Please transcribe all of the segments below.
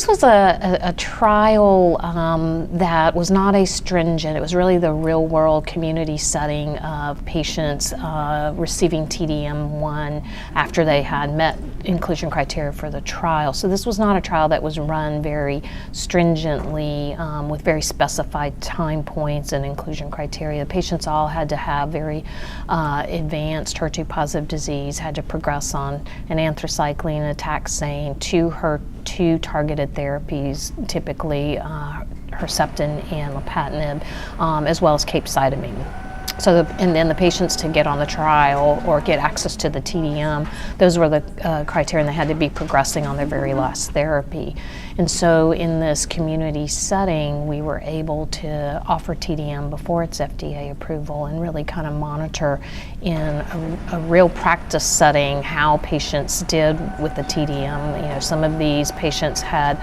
this was a trial that was not a stringent. It was really the real-world community setting of patients receiving T-DM1 after they had met inclusion criteria for the trial. So this was not a trial that was run very stringently with very specified time points and inclusion criteria. The patients all had to have very advanced HER2-positive disease, had to progress on an anthracycline, a taxane, two targeted therapies, typically Herceptin and lapatinib, as well as capecitabine. So, and then the patients to get on the trial or get access to the TDM, those were the criteria, and they had to be progressing on their very last therapy. And so in this community setting, we were able to offer TDM before its FDA approval and really kind of monitor in a real practice setting how patients did with the TDM. You know, some of these patients had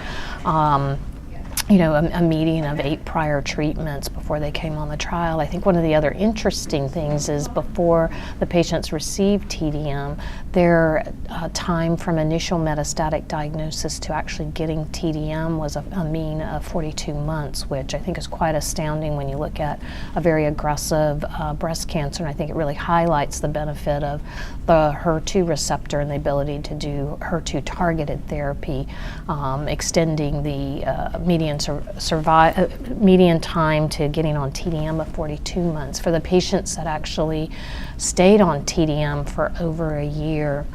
a median of 8 prior treatments before they came on the trial. I think one of the other interesting things is before the patients received TDM, their time from initial metastatic diagnosis to actually getting TDM was a mean of 42 months, which I think is quite astounding when you look at a very aggressive breast cancer, and I think it really highlights the benefit of the HER2 receptor and the ability to do HER2 targeted therapy, extending the median time to getting on TDM of 42 months. For the patients that actually stayed on TDM for over a year,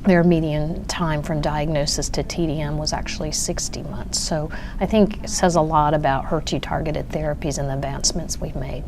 their median time from diagnosis to TDM was actually 60 months. So I think it says a lot about HER2 targeted therapies and the advancements we've made.